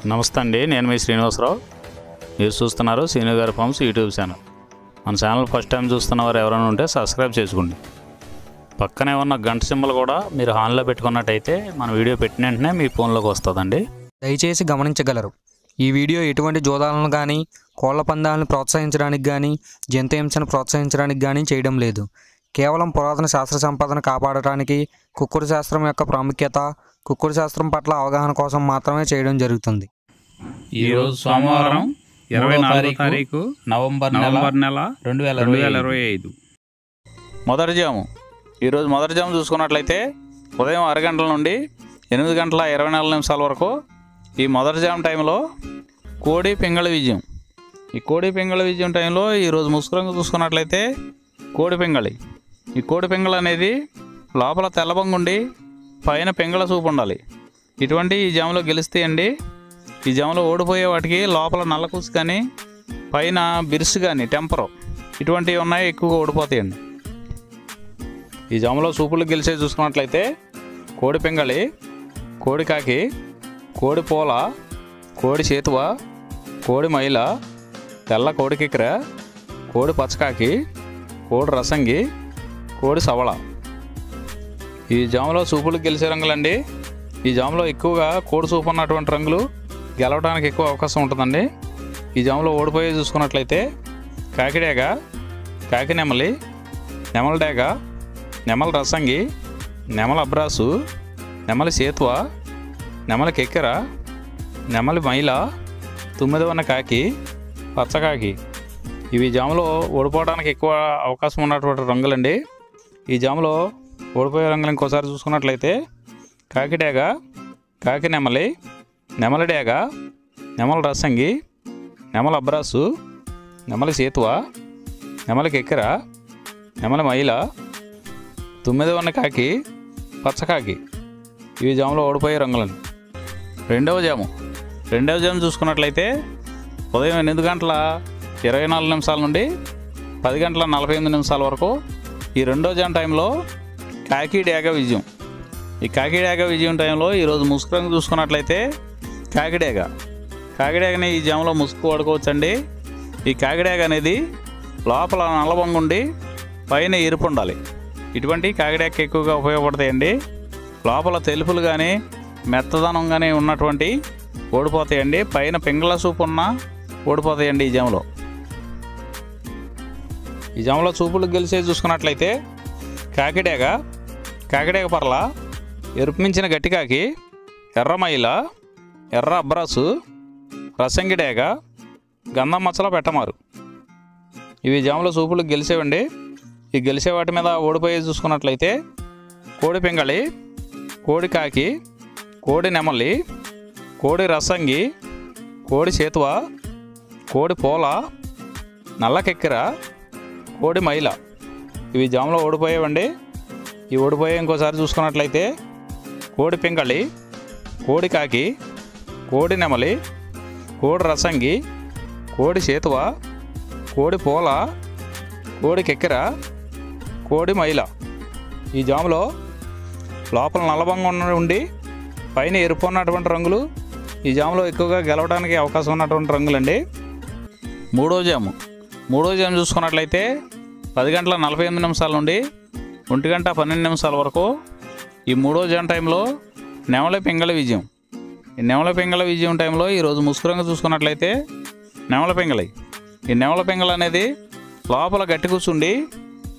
నమస్తే అండి, నేను మీ శ్రీనివాసరావు. మీరు చూస్తున్నారు శ్రీను గారి ఫార్మ్స్ యూట్యూబ్ ఛానల్. మన ఛానల్ ఫస్ట్ టైం చూస్తున్నవారు ఎవరైనా ఉంటే సబ్స్క్రైబ్ చేసుకోండి. పక్కనే ఉన్న గంట సింబల్ కూడా మీరు ఆన్లో పెట్టుకున్నట్టయితే మన వీడియో పెట్టిన వెంటనే మీ ఫోన్లోకి వస్తుందండి. దయచేసి గమనించగలరు, ఈ వీడియో ఎటువంటి జోదాలను కానీ కోళ్ల పందాలను ప్రోత్సహించడానికి కానీ జంతు హింసను ప్రోత్సహించడానికి కానీ చేయడం లేదు. కేవలం పురాతన శాస్త్ర సంపదను కాపాడటానికి, కుక్కుడు శాస్త్రం యొక్క ప్రాముఖ్యత, కుక్కుడు శాస్త్రం పట్ల అవగాహన కోసం మాత్రమే చేయడం జరుగుతుంది. ఈరోజు సోమవారం 24వ తారీఖు నవంబర్ నెల 2025 మొదటి జాము. ఈరోజు మొదటి జాము చూసుకున్నట్లయితే ఉదయం 6 గంటల నుండి 8 గంటల 24 నిమిషాల వరకు ఈ మొదటి జాము టైంలో కోడి పింగళ విజయం. ఈ కోడి పింగళ విజయం టైంలో ఈరోజు ముసుకురంగు చూసుకున్నట్లయితే కోడి పింగళి. ఈ కోడి పింగళ అనేది లోపల తెల్లబంగుండి పైన పింగళ చూపు ఉండాలి. ఇటువంటి ఈ జాములో గెలుస్తాయండి. ఈ జాములో ఓడిపోయే వాటికి లోపల నల్లకూసు కానీ పైన బిరుసు కానీ టెంపరు ఇటువంటివి ఉన్నాయి, ఎక్కువగా ఓడిపోతాయండి. ఈ జాములో సూపులు గెలిచే చూసుకున్నట్లయితే కోడి పింగళి, కోడి కాకి, కోడి పోల, కోడి చేతువ, కోడి మైల, తెల్ల కోడి కిక్కెర, కోడి పచ్చకాకి, కోడి రసంగి, కోడి సవళ. ఈ జాములో సూపులు గెలిచే రంగులండి. ఈ జాములో ఎక్కువగా కోడి సూపు ఉన్నటువంటి రంగులు గెలవడానికి ఎక్కువ అవకాశం ఉంటుందండి. ఈ జాములో ఓడిపోయే చూసుకున్నట్లయితే కాకిడేగ, కాకి నెమలి, నెమల డేగ, నెమల రసంగి, నెమల అబ్రాసు, నెమలి సేతువ, నెమలి కెక్కెర, నెమలి మైల, తుమ్మిదవన్న కాకి, పచ్చకాకి. ఇవి జాములో ఓడిపోవడానికి ఎక్కువ అవకాశం ఉన్నటువంటి రంగులండి. ఈ జాములో ఓడిపోయే రంగులు ఇంకోసారి చూసుకున్నట్లయితే కాకిడేగ, కాకి నెమలి, నెమలి డేగ, నెమల రసంగి, నెమల అబ్రాసు, నెమలి సేతువ, నెమలి కెక్కెర, నెమలి మైల, తుమ్మిదవన్న కాకి, పచ్చకాకి. ఇవి జాములో ఓడిపోయే రంగులండి. రెండవ జాము చూసుకున్నట్లయితే ఉదయం 8 గంటల 24 నిమిషాల నుండి 10 గంటల 48 నిమిషాల వరకు ఈ రెండో జాము టైంలో కాకి డేగ విజయం. ఈ కాకి డేగ విజయం టైంలో ఈరోజు ముసుగు రంగు చూసుకున్నట్లయితే కాకిడేగని ఈ జాములో ముసుగు వాడుకోవచ్చండి. ఈ కాకిడేగ అనేది లోపల నల్లబొంగు ఉండి పైన ఎరుపు ఉండాలి. ఇటువంటి కాకిడేగకి ఎక్కువగా ఉపయోగపడతాయండి. లోపల తెలుపులు కానీ మెత్తదనం కానీ ఉన్నటువంటి ఓడిపోతాయండి. పైన పింగళ సూపు ఉన్న ఓడిపోతాయండి. ఈ జాములో చూపులు గెలిచే చూసుకున్నట్లయితే కాకిడేగ పర్ల, ఎరుపు మించిన గట్టికాకి, ఎర్ర మైల, ఎర్ర అబ్రాసు, రసంగి డేగ, గంధం మచ్చల పెట్టమారు. ఇవి జాములో చూపులు గెలిచేవండి. ఈ గెలిచే వాటి మీద ఓడిపోయే చూసుకున్నట్లయితే కోడి పింగళి, కోడి కాకి, కోడి నెమలి, కోడి రసంగి, కోడి చేతువ, కోడి పోల, నల్ల కెక్కెర, కోడి మైల. ఇవి జాములో ఓడిపోయేవండి. ఈ ఓడిపోయే ఇంకోసారి చూసుకున్నట్లయితే కోడి పింగళి, కోడి కాకి, కోడి నెమలి, కోడి రసంగి, కోడి చేతువ, కోడి పోల, కోడి కెక్కెర, కోడి మైల. ఈ జాములో లోపల నల్లబంగా ఉండి పైన ఎరుపు ఉన్నటువంటి రంగులు ఈ జాములో ఎక్కువగా గెలవడానికి అవకాశం ఉన్నటువంటి రంగులండి. మూడో జాము చూసుకున్నట్లయితే 10 గంటల 48 నిమిషాల నుండి 1 గంట 12 నిమిషాల వరకు ఈ మూడో జాము టైంలో నెమలి పింగళ విజయం. ఈ నెమలి పింగళ విజయం టైంలో ఈరోజు ముసుగు రంగు చూసుకున్నట్లయితే నెమల పింగళి. ఈ నెమల పింగళ అనేది లోపల గట్టి కూర్చుండి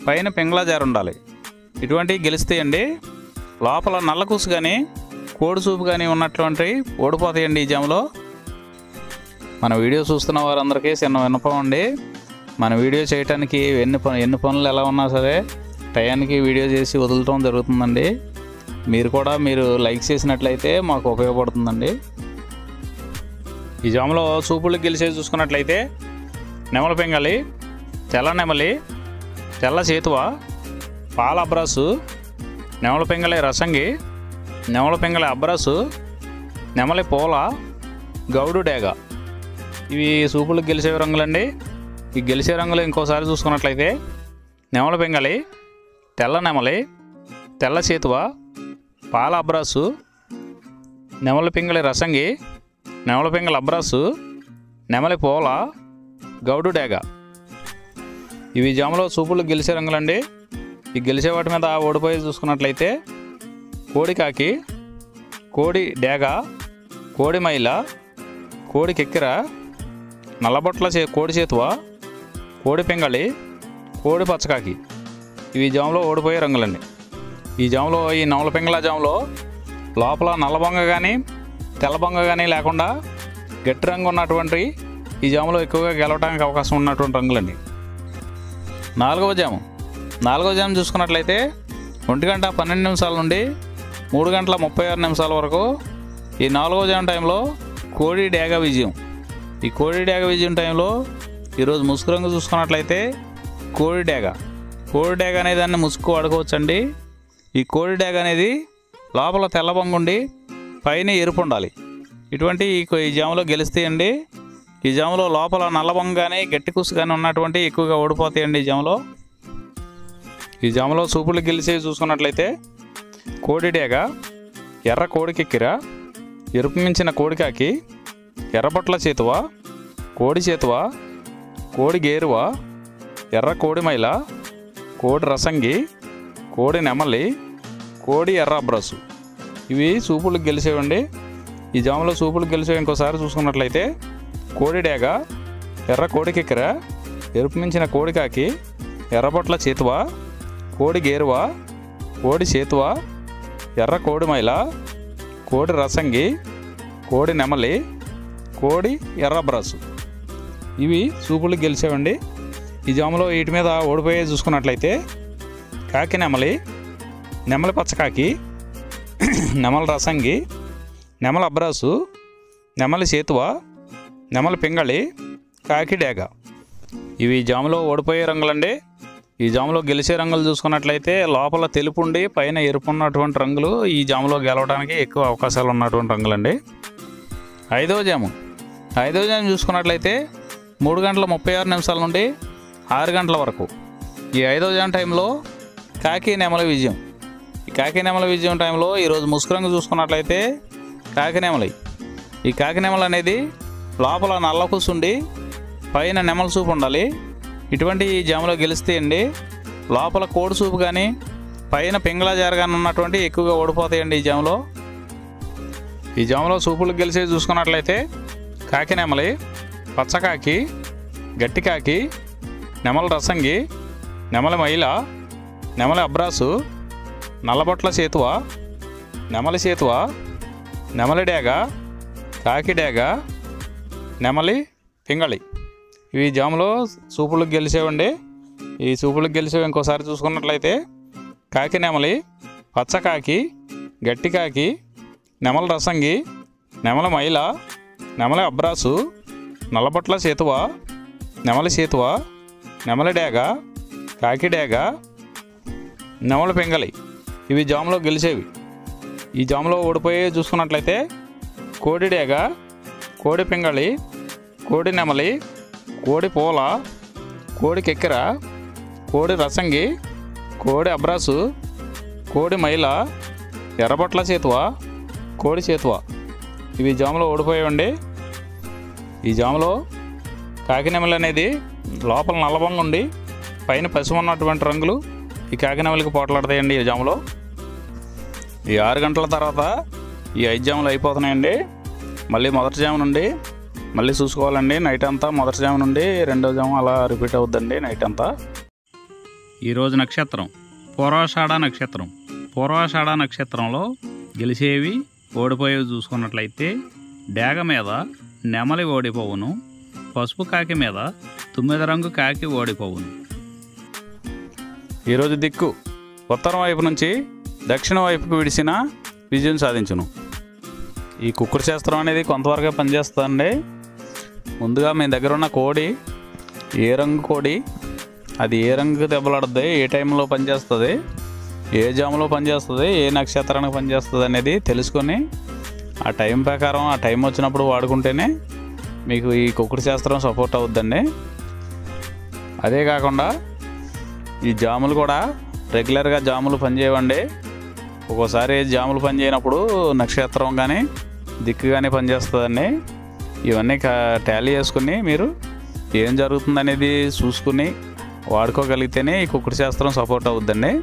పైన పింగళ జారు ఉండాలి. ఇటువంటివి గెలుస్తాయండి. లోపల నల్ల కూసు కానీ కోడి చూపు కానీ ఉన్నటువంటి ఓడిపోతాయండి. ఈ జాములో మన వీడియో చూస్తున్న వారందరికీ చిన్న విన్నపం అండి. మన వీడియో చేయడానికి ఎన్ని పనులు ఎలా ఉన్నా సరే టయానికి వీడియో చేసి వదలటం జరుగుతుందండి. మీరు లైక్ చేసినట్లయితే మాకు ఉపయోగపడుతుందండి. ఈ జాములో చూపులు గెలిచేసి చూసుకున్నట్లయితే నెమల పింగళి, తెల్ల నెమలి, తెల్ల చేతువ, పాల అబ్రాసు, నెమల పింగళి రసంగి, నెమల పింగళి అబ్రాసు, నెమలి పోల, గౌడు డేగ. ఇవి సూపులు గెలిచే రంగులండి. ఈ గెలిచే రంగులు ఇంకోసారి చూసుకున్నట్లయితే నెమల పింగళి, తెల్ల నెమలి, తెల్ల చేతువ, పాల అబ్రాసు, నెమలి పింగళి రసంగి, నెమలి పింగళ అబ్రాసు, నెమలి పోల, గౌడు డేగ. ఇవి జాములో సూపులు గెలిచే రంగులండి. ఈ గెలిచే వాటి మీద ఓడిపోయి చూసుకున్నట్లయితే కోడి కాకి, కోడి డేగ, కోడి మైల, కోడి కెక్కిర, నల్లబొట్ల కోడి చేతువ, కోడి పింగళి, కోడి పచ్చకాకి. ఇవి జాములో ఓడిపోయే రంగులండి. ఈ జాములో ఈ నెమలి పింగళ జాములో లోపల నల్లబొంగ కానీ తెల్లబొంగ కానీ లేకుండా గట్టి రంగు ఉన్నటువంటి ఈ జాములో ఎక్కువగా గెలవడానికి అవకాశం ఉన్నటువంటి రంగులండి. నాలుగవ జాము చూసుకున్నట్లయితే 1:12 నుండి 3:36 వరకు ఈ 4వ జాము టైంలో కోడి డేగ విజయం. ఈ కోడి డేగ విజయం టైంలో ఈరోజు ముసుగు రంగు చూసుకున్నట్లయితే కోడి డేగ అనే దాన్ని ముసుగు వాడుకోవచ్చండి. ఈ కోడి డేగ అనేది లోపల తెల్లబొంగ ఉండి పైన ఎరుపు ఉండాలి. ఇటువంటి ఈ జాములో గెలుస్తాయండి. ఈ జాములో లోపల నల్లబొంగ కానీ గట్టి కుసు కానీ ఉన్నటువంటి ఎక్కువగా ఓడిపోతాయండి. ఈ జాములో సూపులు గెలిచేవి చూసుకున్నట్లయితే కోడి డేగ, ఎర్ర కోడి కెక్కిర, ఎరుపు మించిన కోడికాకి, ఎర్రబొట్ల చేతువ, కోడి చేతువ, కోడి గేరువ, ఎర్ర కోడి మైల, కోడి రసంగి, కోడి నెమలి, కోడి ఎర్ర అబ్రాసు. ఇవి సూపులు గెలిచేవండి. ఈ జాములో సూపులు గెలిచేవి ఇంకోసారి చూసుకున్నట్లయితే కోడి డేగ, ఎర్ర కోడి కెక్కిర, ఎరుపు మించిన కోడికాకి, ఎర్రబొట్ల చేతువ, కోడి గేరువ, కోడి చేతువ, ఎర్ర కోడి మైల, కోడి రసంగి, కోడి నెమలి, కోడి ఎర్ర అబ్రాసు. ఇవి సూపులు గెలిచేవండి. ఈ జాములో వీటి మీద ఓడిపోయే చూసుకున్నట్లయితే కాకి నెమలి, నెమలి పచ్చకాకి, నెమలి రసంగి, నెమలి అబ్రాసు, నెమలి చేతువ, నెమలి పింగళి, కాకి డేగ. ఇవి జాములో ఓడిపోయే రంగులండి. ఈ జాములో గెలిచే రంగులు చూసుకున్నట్లయితే లోపల తెలుపు ఉండి పైన ఎరుపు ఉన్నటువంటి రంగులు ఈ జాములో గెలవడానికి ఎక్కువ అవకాశాలు ఉన్నటువంటి రంగులండి. ఐదవ జాము చూసుకున్నట్లయితే 3:36 నుండి 6 గంటల వరకు ఈ 5వ జాము టైంలో కాకి నెమలి విజయం. ఈ కాకి నెమలి విజయం టైంలో ఈరోజు ముసుగు రంగు చూసుకున్నట్లయితే కాకి నెమలి. ఈ కాకి నెమలి అనేది లోపల నల్ల కూసుండి పైన నెమల సూపు ఉండాలి. ఇటువంటి ఈ జాములో గెలుస్తాయండి. లోపల కోడి సూపు కానీ పైన పింగళ జార కానీ ఉన్నటువంటి ఎక్కువగా ఓడిపోతాయండి. ఈ జాములో సూపులు గెలిచేది చూసుకున్నట్లయితే కాకి నెమలి, పచ్చకాకి, గట్టి కాకి, నెమలి రసంగి, నెమలి మైల, నెమలి అబ్రాసు, నల్లబొట్ల చేతువ, నెమలి చేతువ, నెమలి డేగ, కాకి డేగ, నెమలి పింగళి. ఇవి జాములో సూపులకు గెలిచేవండి. ఈ సూపులకు గెలిచేవి ఇంకోసారి చూసుకున్నట్లయితే కాకి నెమలి, పచ్చకాకి, గట్టి కాకి, నెమలి రసంగి, నెమలి మైల, నెమలి అబ్రాసు, నల్లబొట్ల చేతువ, నెమలి చేతువ, నెమలి డేగ, కాకి డేగ, నెమలి పింగళి. ఇవి జాములో గెలిచేవి. ఈ జాములో ఓడిపోయే చూసుకున్నట్లయితే కోడి డేగ, కోడి పింగళి, కోడి నెమలి, కోడి పోల, కోడి కెక్కిర, కోడి రసంగి, కోడి అబ్రాసు, కోడి మైల, ఎర్రబొట్ల చేతువ, కోడి చేతువ. ఇవి జాములో ఓడిపోయేవండి. ఈ జాములో కాకి నెమలి అనేది లోపల నల్లబొంగ ఉండి పైన పసుపు ఉన్నటువంటి రంగులు ఈ కాకి నెమలికి పోట్లాడతాయండి. ఈ జాములో ఈ 6 గంటల తర్వాత ఈ 5 జాములు అయిపోతున్నాయండి. మళ్ళీ మొదటి జాము నుండి మళ్ళీ చూసుకోవాలండి. నైట్ అంతా మొదటి జాము నుండి 2వ జాము అలా రిపీట్ అవుద్దండి నైట్ అంతా. ఈరోజు నక్షత్రం పూర్వాషాఢ నక్షత్రం. పూర్వాషాఢ నక్షత్రంలో గెలిచేవి ఓడిపోయేవి చూసుకున్నట్లయితే డేగ మీద నెమలి ఓడిపోవును, పసుపు కాకి మీద 9 రంగు కాకి ఓడిపోవును. ఈరోజు దిక్కు ఉత్తరం వైపు నుంచి దక్షిణ వైపుకు విడిసిన విజయం సాధించును. ఈ కుక్కుడు శాస్త్రం అనేది కొంతవరకే పనిచేస్తుందండి. ముందుగా మీ దగ్గర ఉన్న కోడి ఏ రంగు కోడి, అది ఏ రంగు దెబ్బలాడుతుంది, ఏ టైంలో పనిచేస్తుంది, ఏ జాములో పనిచేస్తుంది, ఏ నక్షత్రానికి పనిచేస్తుంది అనేది తెలుసుకొని ఆ టైం ప్రకారం ఆ టైం వచ్చినప్పుడు వాడుకుంటేనే మీకు ఈ కుక్కుడు శాస్త్రం సపోర్ట్ అవుద్దండి. అదే కాకుండా ఈ జాములు కూడా రెగ్యులర్గా జాములు పనిచేయవండి. ఒక్కోసారి జాములు పనిచేయనప్పుడు నక్షత్రం కానీ దిక్కుగానే పనిచేస్తుందండి. ఇవన్నీ టాలీ చేసుకుని మీరు ఏం జరుగుతుందనేది చూసుకుని వాడుకోగలిగితేనే ఈ కుక్కుడు శాస్త్రం సపోర్ట్ అవుద్దండి.